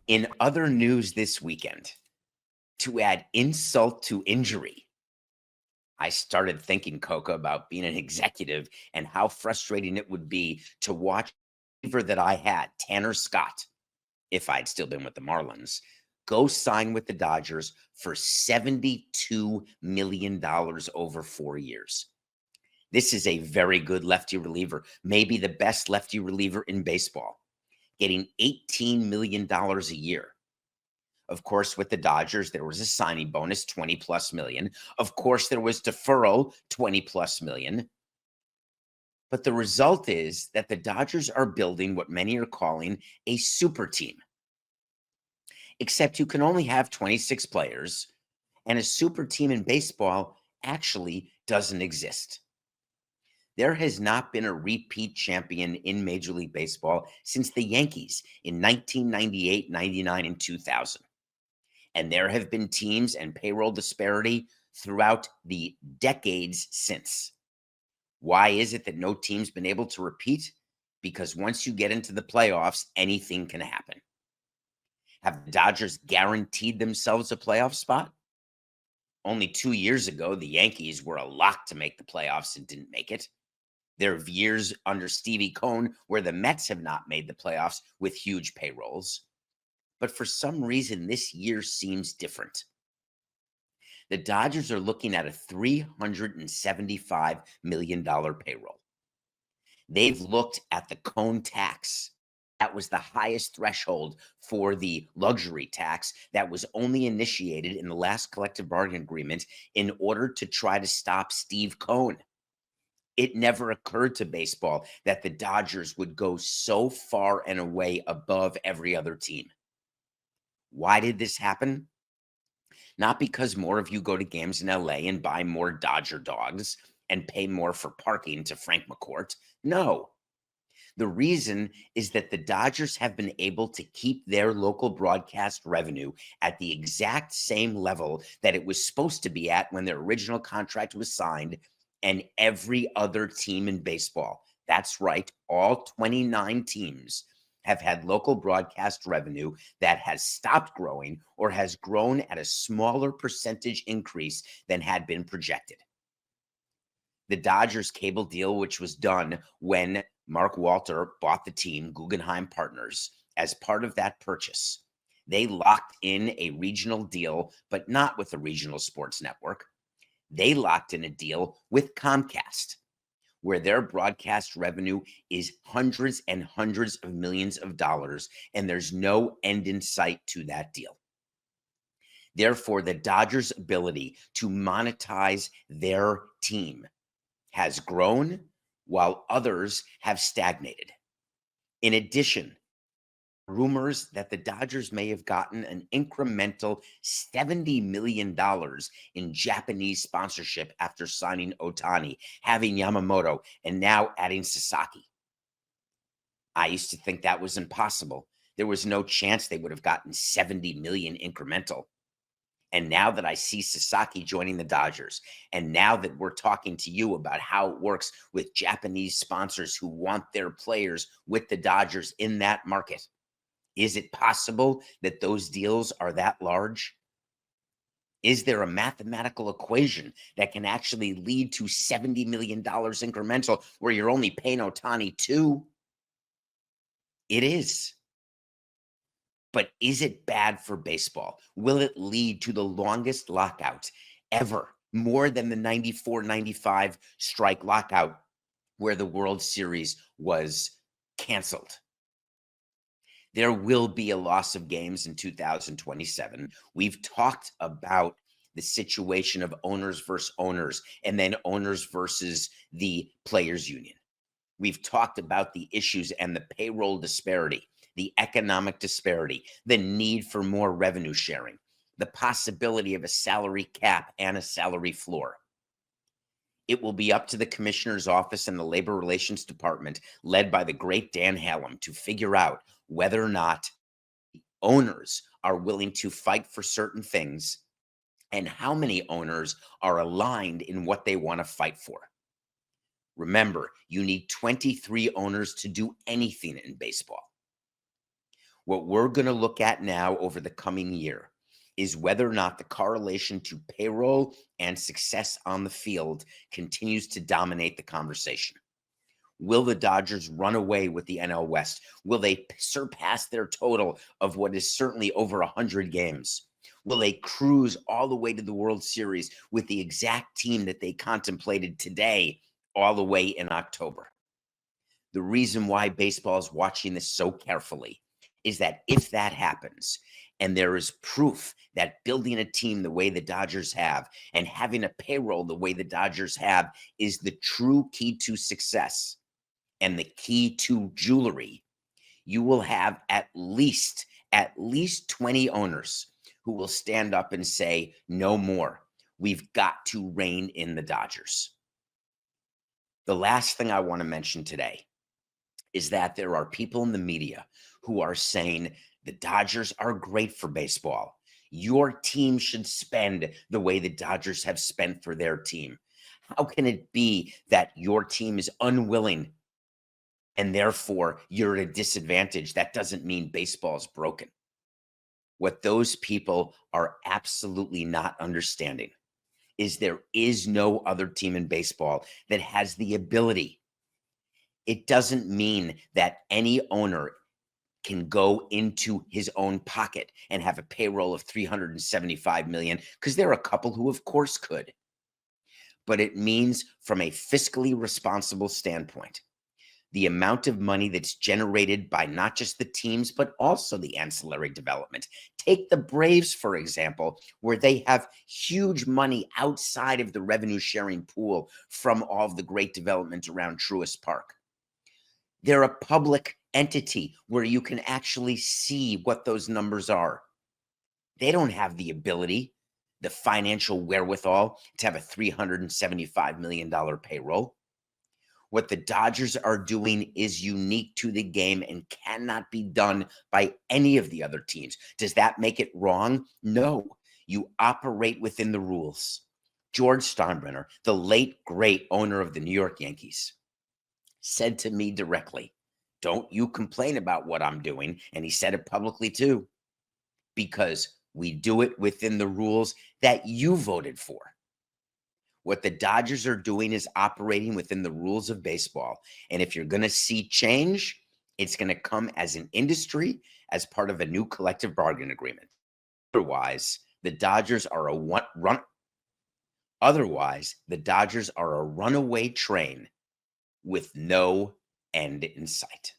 In other news this weekend, to add insult to injury, I started thinking, Coca, about being an executive and how frustrating it would be to watch a receiver that I had, Tanner Scott, if I'd still been with the Marlins, go sign with the Dodgers for $72 million over 4 years. This is a very good lefty reliever, maybe the best lefty reliever in baseball, getting $18 million a year. Of course, with the Dodgers, there was a signing bonus, 20 plus million. Of course, there was deferral, 20 plus million. But the result is that the Dodgers are building what many are calling a super team. Except you can only have 26 players, and a super team in baseball actually doesn't exist. There has not been a repeat champion in Major League Baseball since the Yankees in 1998, 99, and 2000. And there have been teams and payroll disparity throughout the decades since. Why is it that no team's been able to repeat? Because once you get into the playoffs, anything can happen. Have the Dodgers guaranteed themselves a playoff spot? Only 2 years ago, the Yankees were a lock to make the playoffs and didn't make it. There are years under Stevie Cohn where the Mets have not made the playoffs with huge payrolls. But for some reason, this year seems different. The Dodgers are looking at a $375 million payroll. They've looked at the Cohn tax. That was the highest threshold for the luxury tax that was only initiated in the last collective bargaining agreement in order to try to stop Steve Cohn. It never occurred to baseball that the Dodgers would go so far and away above every other team. Why did this happen? Not because more of you go to games in LA and buy more Dodger dogs and pay more for parking to Frank McCourt. No. The reason is that the Dodgers have been able to keep their local broadcast revenue at the exact same level that it was supposed to be at when their original contract was signed, and every other team in baseball. That's right, all 29 teams have had local broadcast revenue that has stopped growing or has grown at a smaller percentage increase than had been projected. The Dodgers cable deal, which was done when Mark Walter bought the team, Guggenheim Partners, as part of that purchase, they locked in a regional deal, but not with a regional sports network. They locked in a deal with Comcast, where their broadcast revenue is hundreds and hundreds of millions of dollars, and there's no end in sight to that deal. Therefore, the Dodgers' ability to monetize their team has grown while others have stagnated. In addition, rumors that the Dodgers may have gotten an incremental $70 million in Japanese sponsorship after signing Ohtani, having Yamamoto, and now adding Sasaki. I used to think that was impossible. There was no chance they would have gotten 70 million incremental. And now that I see Sasaki joining the Dodgers, and now that we're talking to you about how it works with Japanese sponsors who want their players with the Dodgers in that market, is it possible that those deals are that large? Is there a mathematical equation that can actually lead to $70 million incremental where you're only paying Ohtani $2? It is. But is it bad for baseball? Will it lead to the longest lockout ever, more than the 94-95 strike lockout where the World Series was canceled? There will be a loss of games in 2027. We've talked about the situation of owners versus owners, and then owners versus the players union. We've talked about the issues and the payroll disparity, the economic disparity, the need for more revenue sharing, the possibility of a salary cap and a salary floor. It will be up to the commissioner's office and the labor relations department, led by the great Dan Hallam, to figure out whether or not owners are willing to fight for certain things and how many owners are aligned in what they want to fight for. Remember, you need 23 owners to do anything in baseball. What we're going to look at now over the coming year is whether or not the correlation to payroll and success on the field continues to dominate the conversation. Will the Dodgers run away with the NL West? Will they surpass their total of what is certainly over 100 games? Will they cruise all the way to the World Series with the exact team that they contemplated today all the way in October? The reason why baseball is watching this so carefully is that if that happens, and there is proof that building a team the way the Dodgers have and having a payroll the way the Dodgers have is the true key to success and the key to jewelry, you will have at least 20 owners who will stand up and say, no more. We've got to rein in the Dodgers. The last thing I want to mention today is that there are people in the media who are saying the Dodgers are great for baseball. Your team should spend the way the Dodgers have spent for their team. How can it be that your team is unwilling and therefore you're at a disadvantage? That doesn't mean baseball is broken. What those people are absolutely not understanding is there is no other team in baseball that has the ability. It doesn't mean that any owner can go into his own pocket and have a payroll of $375 million, because there are a couple who, of course, could. But it means from a fiscally responsible standpoint, the amount of money that's generated by not just the teams, but also the ancillary development. Take the Braves, for example, where they have huge money outside of the revenue sharing pool from all of the great development around Truist Park. They're a public entity where you can actually see what those numbers are. They don't have the ability, the financial wherewithal to have a $375 million payroll. What the Dodgers are doing is unique to the game and cannot be done by any of the other teams. Does that make it wrong? No. You operate within the rules. George Steinbrenner, the late, great owner of the New York Yankees, said to me directly, don't you complain about what I'm doing. And he said it publicly too, because we do it within the rules that you voted for. What the Dodgers are doing is operating within the rules of baseball. And if you're going to see change, it's going to come as an industry, as part of a new collective bargaining agreement. Otherwise, the Dodgers are a runaway train with no end in sight.